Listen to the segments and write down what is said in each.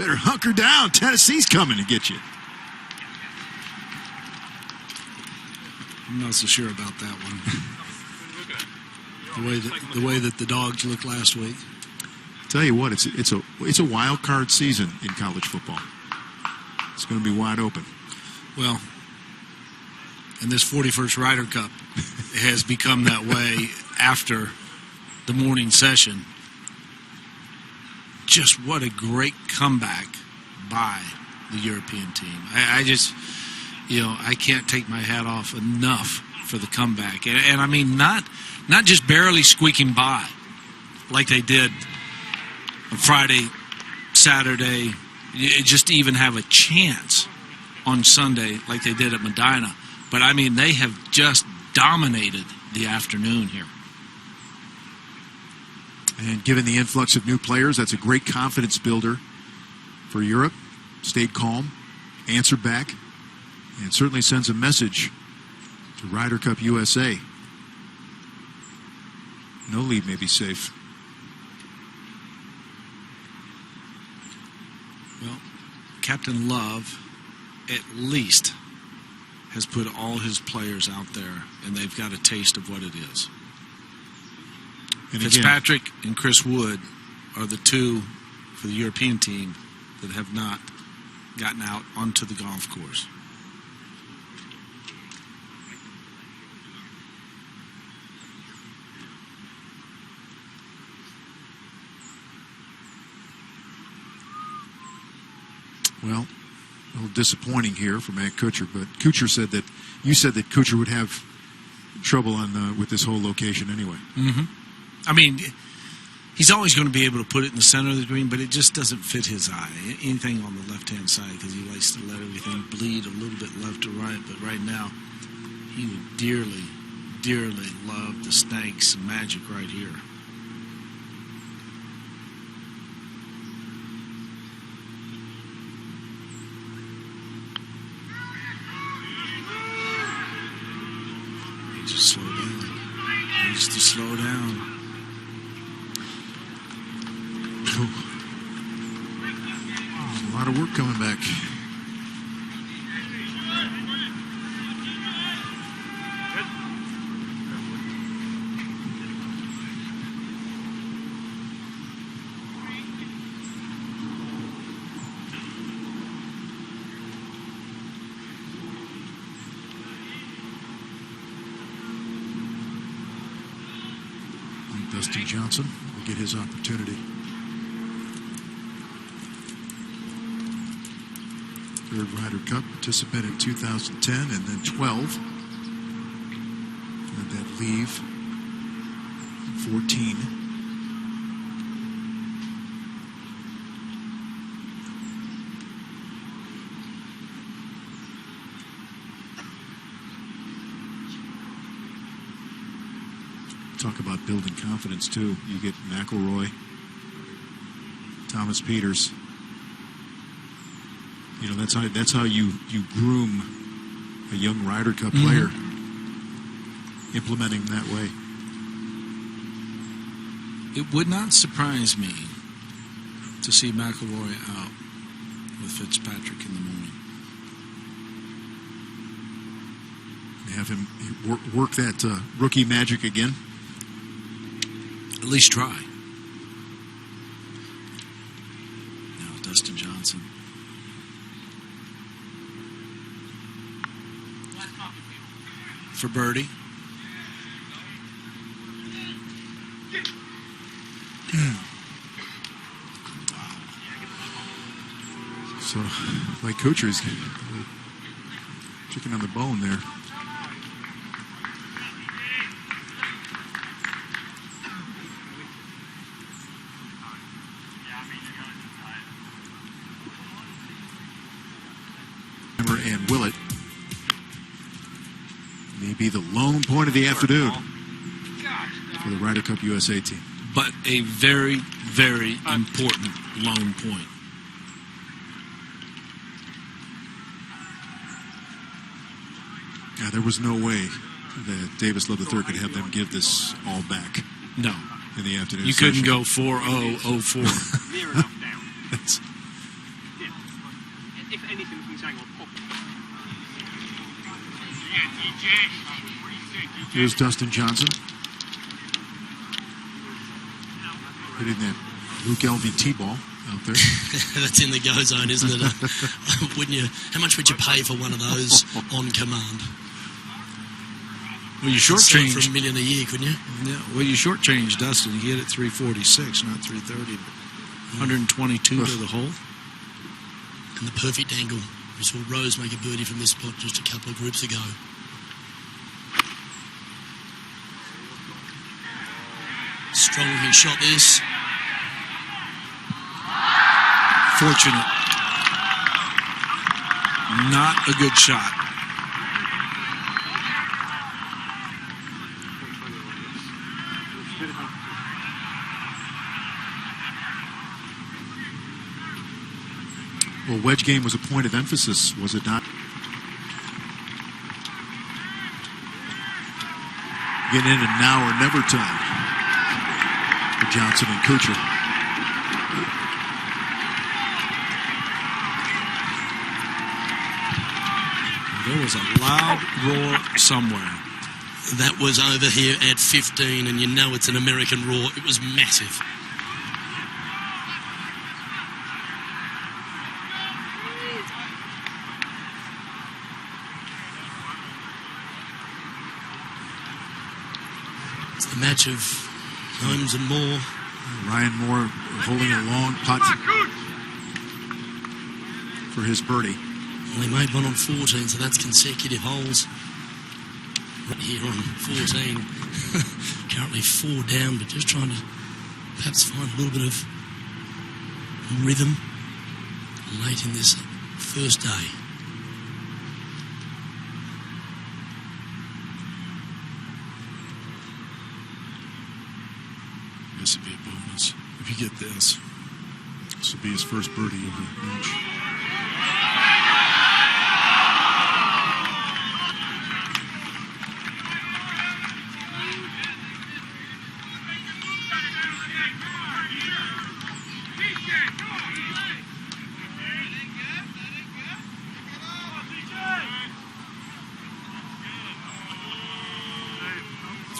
Better hunker down. Tennessee's coming to get you. I'm not so sure about that one. the way that the Dogs looked last week. Tell you what, it's a wild card season in college football. It's going to be wide open. Well, and this 41st Ryder Cup has become that way after the morning session. Just what a great comeback by the European team. I just, I can't take my hat off enough for the comeback. And I mean, not just barely squeaking by like they did on Friday, Saturday, just to even have a chance on Sunday like they did at Medina. But, I mean, they have just dominated the afternoon here. And given the influx of new players, that's a great confidence builder for Europe. Stayed calm, answered back, and certainly sends a message to Ryder Cup USA. No lead may be safe. Well, Captain Love at least has put all his players out there, and they've got a taste of what it is. And Fitzpatrick and Chris Wood are the two for the European team that have not gotten out onto the golf course. Well, a little disappointing here for Matt Kuchar, but Kuchar said that Kuchar would have trouble with this whole location anyway. Mm-hmm. I mean, he's always going to be able to put it in the center of the green, but it just doesn't fit his eye. Anything on the left-hand side, because he likes to let everything bleed a little bit left to right. But right now, he would dearly, dearly love the snakes and magic right here. Just slow down. Just to slow down. There's a lot of work coming back. Dustin Johnson will get his opportunity. Third Ryder Cup participant in 2010 and then 12. And then leave 14. Talk about building confidence, too. You get McIlroy, Thomas Peters. That's how you groom a young Ryder Cup player, implementing that way. It would not surprise me to see McIlroy out with Fitzpatrick in the morning. Have him work that rookie magic again. At least try. Now Dustin Johnson. For birdie. So, like Kuchar's chicken on the bone there. And Willett may be the lone point of the afternoon for the Ryder Cup USA team. But a very, very important lone point. Yeah, there was no way that Davis Love III could have them give this all back. No. In the afternoon You session. couldn't go 4-0, 0-4. Here's Dustin Johnson. Hitting that Luke LVT ball out there. That's in the go zone, isn't it? Wouldn't you? How much would you pay for one of those on command? Well, you Sell shortchanged for $1 million a year, couldn't you? Yeah. Well, you shortchanged Dustin. He hit it 346, not 330. 122 to the hole. And the perfect angle. We saw Rose make a birdie from this spot just a couple of groups ago. Strong looking shot this. Fortunate. Not a good shot. Well, wedge game was a point of emphasis, was it not? Getting into now or never time for Johnson and Kuchar. There was a loud roar somewhere. That was over here at 15, and you know it's an American roar. It was massive. It's the match of Holmes and Moore. Ryan Moore holding a long putt for his birdie. Well, he made one on 14, so that's consecutive holes. Right here on 14. Currently 4 down, but just trying to perhaps find a little bit of rhythm late in this first day. This would be a bonus if you get this. This will be his first birdie of the match.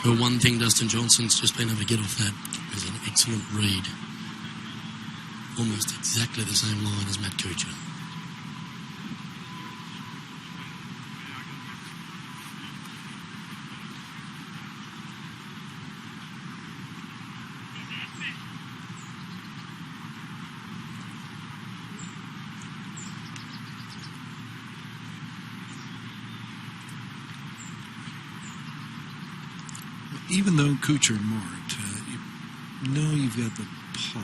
Well, one thing Dustin Johnson's just been able to get off that is an excellent read. Almost exactly the same line as Matt Kuchar. Even though Kuchar marked, you know you've got the par.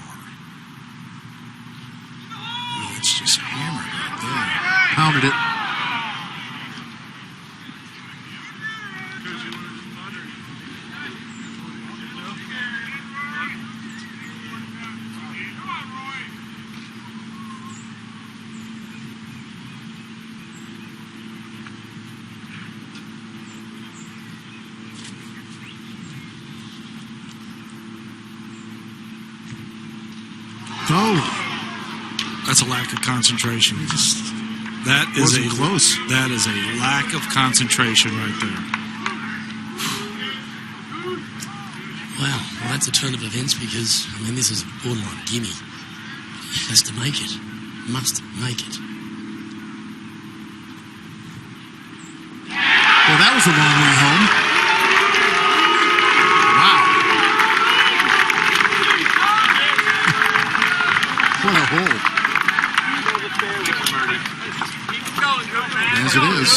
Oh, it's just hammered right there. Pounded it. That's a lack of concentration. That is close. That is a lack of concentration right there. Wow, well, that's a turn of events because, I mean, this is a borderline gimme. He has to make it. Must make it. Well, that was a long way home. Wow. What a hole. As it is.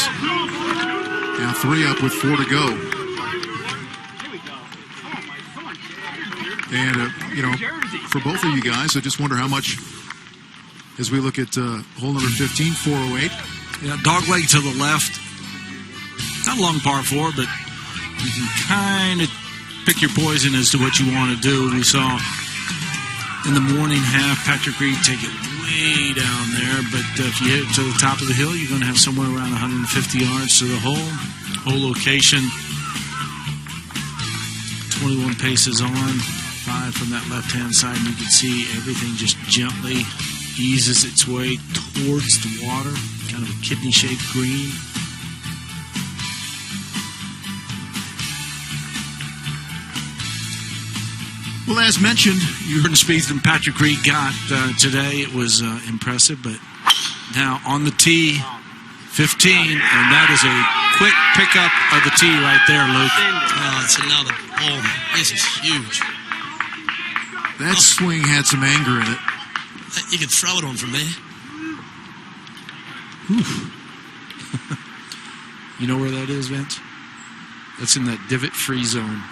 Now 3 up with 4 to go. And, for both of you guys, I just wonder how much, as we look at hole number 15, 408. Yeah, dogleg to the left. Not a long par 4, but you can kind of pick your poison as to what you want to do. We saw in the morning half, Patrick Reed take it way down there, but if you hit it to the top of the hill, you're going to have somewhere around 150 yards to the hole. Hole location, 21 paces on, 5 from that left-hand side, and you can see everything just gently eases its way towards the water, kind of a kidney-shaped green. Well, as mentioned, Jordan Spieth and Patrick Reed got today. It was impressive, but now on the tee, 15, and that is a quick pickup of the tee right there, Luke. Oh, it's another bomb. This is huge. That swing had some anger in it. You could throw it on from there. You know where that is, Vince? That's in that divot-free zone.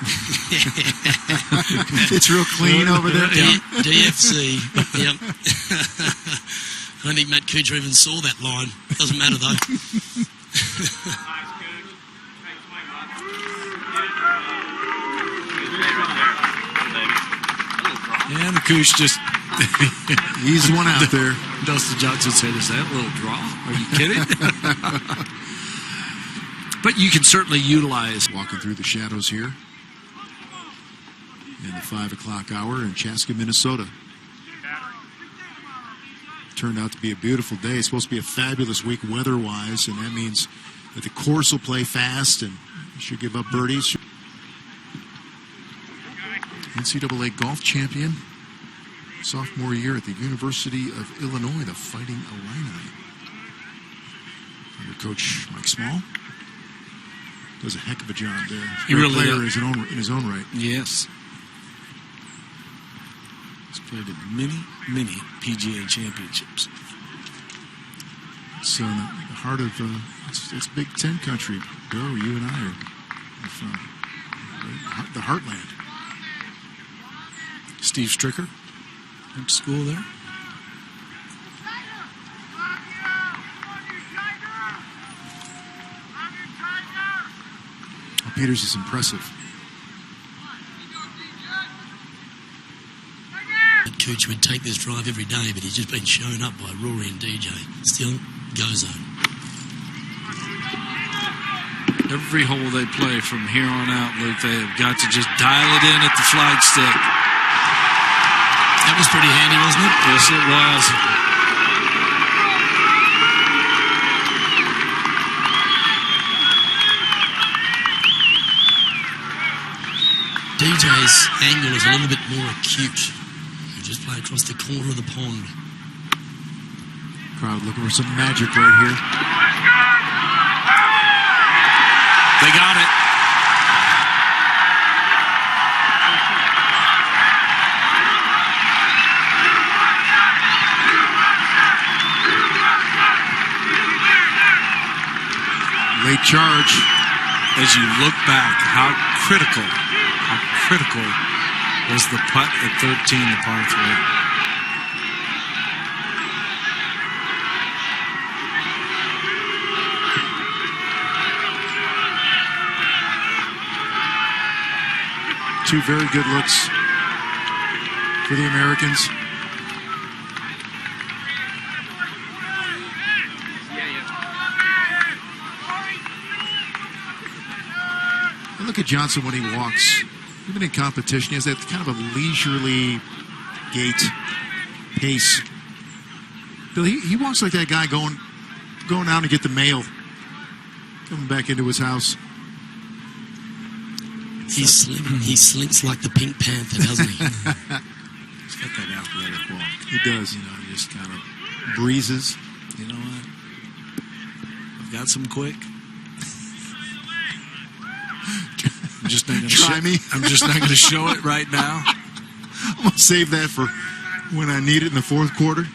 It's real clean over there. DFC. Yep. I don't think Matt Kuchar even saw that line. Doesn't matter, though. And the Kuch just... He's one out there. Dustin Johnson said, is that a little draw? Are you kidding? But you can certainly utilize... Walking through the shadows here in the 5 o'clock hour in Chaska, Minnesota. Turned out to be a beautiful day. It's supposed to be a fabulous week weather-wise, and that means that the course will play fast and should give up birdies. NCAA golf champion, sophomore year at the University of Illinois, the Fighting Illini. Under Coach Mike Small. Does a heck of a job there. He really player does. in his own right. Yes. He's played at many PGA championships. So in the heart of it's Big Ten country. Bill, you and I are from the heartland. Steve Stricker went to school there. Peters is impressive. Kuch would take this drive every day, but he's just been shown up by Rory and DJ. Still, go zone. Every hole they play from here on out, Luke, they have got to just dial it in at the flagstick. That was pretty handy, wasn't it? Yes, it was. DJ's angle is a little bit more acute. You just play across the corner of the pond. Crowd looking for some magic right here. They got it. Late charge. As you look back, how critical was the putt at 13, the par 3. Two very good looks for the Americans. And look at Johnson when he walks. Even in competition, he has that kind of a leisurely gait, pace. Bill, he walks like that guy going out to get the mail, coming back into his house. He slinks like the Pink Panther, doesn't he?3. He's got that athletic walk. He does. You know, he just kind of, Breezes. you know what? I've got some quick. I'm just not going to Try me. I'm just not going to show it right now. I'm going to save that for when I need it in the fourth quarter.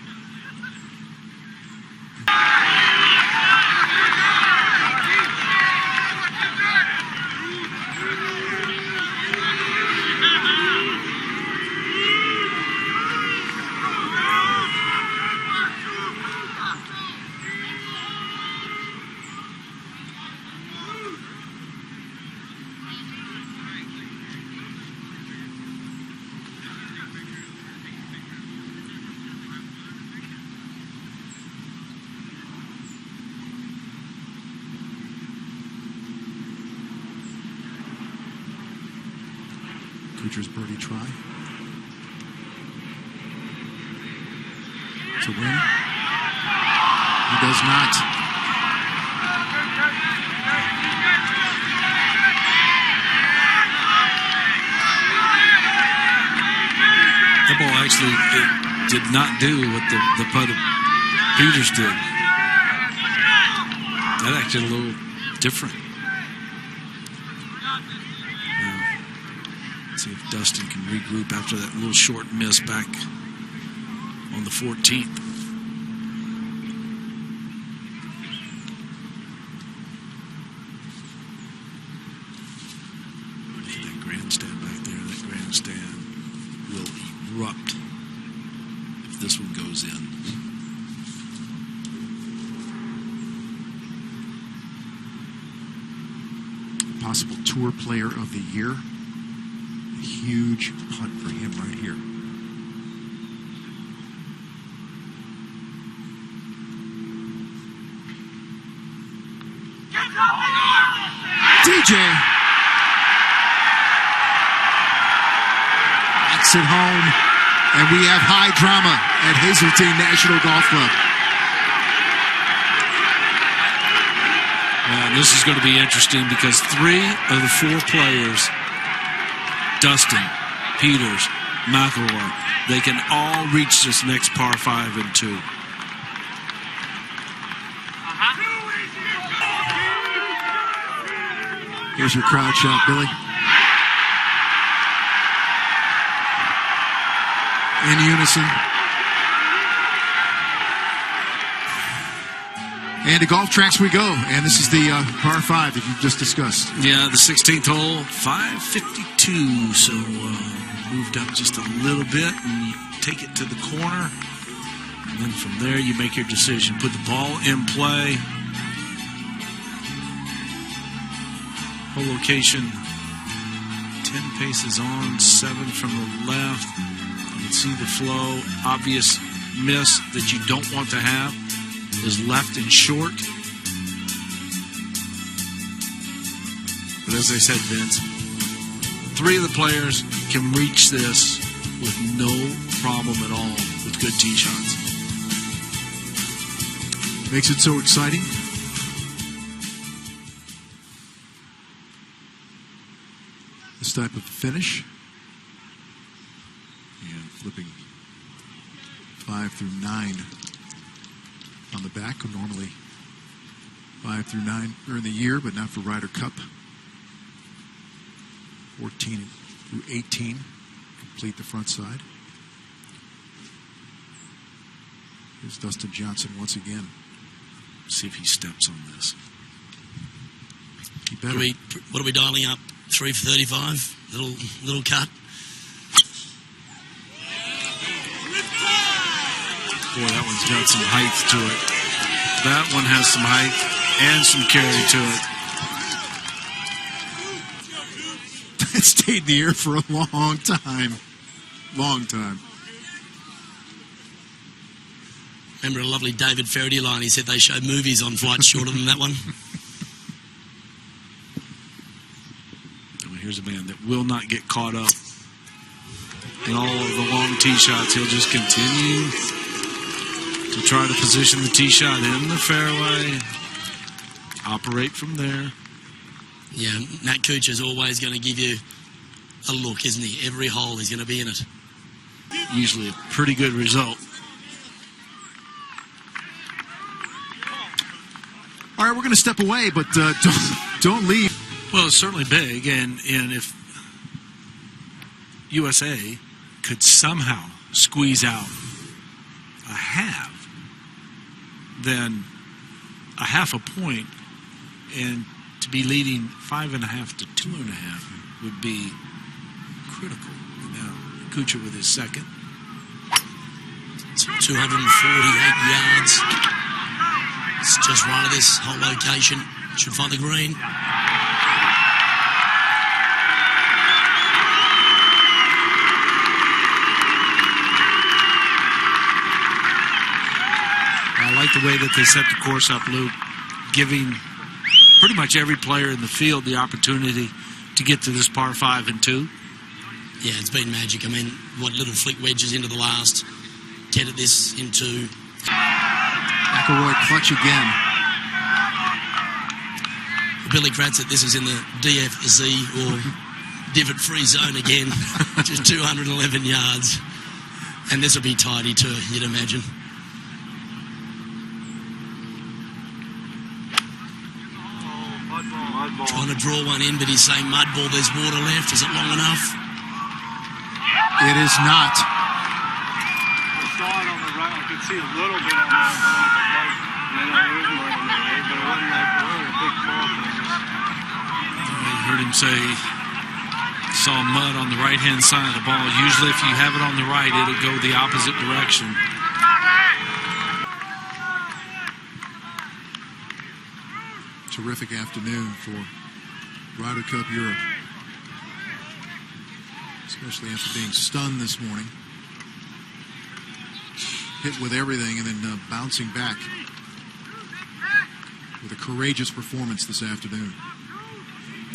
Kuchar's birdie try to win. He does not. That ball actually did not do what the putt of Peters did. That actually a little different. Now, let's see if Dustin can regroup after that little short miss back on the 14th. Look at that grandstand back there. That grandstand will erupt if this one goes in. Possible Tour Player of the Year. A huge putt for him right here. DJ makes it home, and we have high drama at Hazeltine National Golf Club. And this is going to be interesting because 3 of the 4 players, Dustin, Peters, McIlroy, they can all reach this next par 5 and 2. Here's your crowd shot, Billy. In unison. And to golf tracks we go. And this is the par 5 that you just discussed. Yeah, the 16th hole, 552. So moved up just a little bit, and you take it to the corner. And then from there, you make your decision. Put the ball in play. Hole location, 10 paces on, 7 from the left. You can see the flow. Obvious miss that you don't want to have is left and short. But as I said, Vince, 3 of the players can reach this with no problem at all with good tee shots. Makes it so exciting. This type of finish. And flipping 5 through 9 on the back. Normally 5 through 9 during the year, but not for Ryder Cup. 14 through 18 complete the front side. Here's Dustin Johnson once again. See if he steps on this. He better. What are we dialing up? 3 for 35? Little cut. Boy, that one's got some height to it. That one has some height and some carry to it. It stayed in the air for a long time. Long time. Remember a lovely David Faraday line? He said they show movies on flights shorter than that one. Well, here's a man that will not get caught up in all of the long tee shots. He'll just continue to try to position the tee shot in the fairway, operate from there. Yeah, Matt Kuchar is always going to give you a look, isn't he? Every hole he's going to be in it. Usually a pretty good result. All right, we're going to step away, but don't leave. Well, it's certainly big, and if USA could somehow squeeze out a half, then a half a point, and to be leading 5.5 to 2.5 would be critical. Now, Kuchar with his second. It's 248 yards. It's just right of this whole location. Should find the green. I like the way that they set the course up, Luke, giving pretty much every player in the field the opportunity to get to this par 5 and 2. Yeah, it's been magic. I mean, what little flick wedges into the last, get at this into... McIlroy clutch again. Billy Cratchit, this is in the DFZ or divot-free zone again. Just 211 yards. And this will be tidy too, you'd imagine. Trying to draw one in, but he's saying mud ball, there's water left. Is it long enough? It is not. I saw it on the right. I could see a little bit on the right. There is mud on the right, but it wasn't like a big fall. I heard him say saw mud on the right-hand side of the ball. Usually if you have it on the right, it'll go the opposite direction. Terrific afternoon for Ryder Cup Europe, especially after being stunned this morning. Hit with everything and then bouncing back with a courageous performance this afternoon.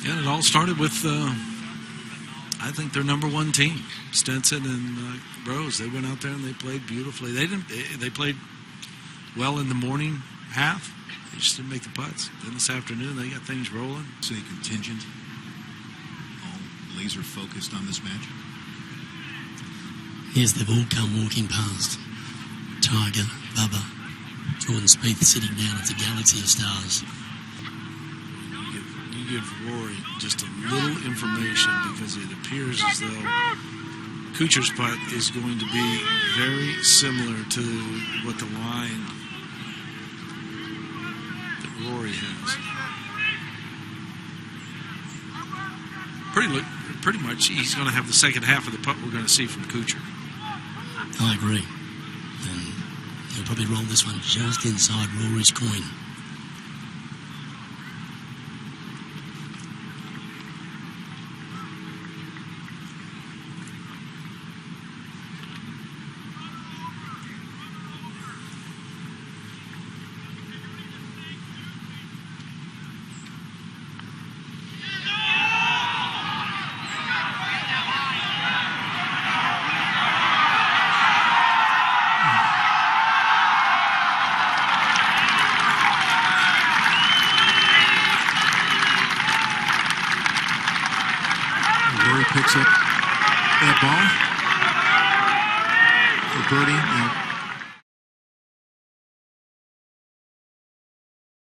Yeah, it all started with, I think, their number one team, Stenson and Rose. They went out there and they played beautifully. They played well in the morning half. They just didn't make the putts. Then this afternoon, they got things rolling. Say contingent, all laser focused on this match. Yes, they've all come walking past. Tiger, Bubba, Jordan Spieth sitting down at the galaxy of stars. You give Rory just a little information because it appears as though Kuchar's putt is going to be very similar to what the line that Rory has. Pretty much, he's going to have the second half of the putt we're going to see from Kuchar. I agree. And he'll probably roll this one just inside Rory's coin. Picks up that ball for birdie.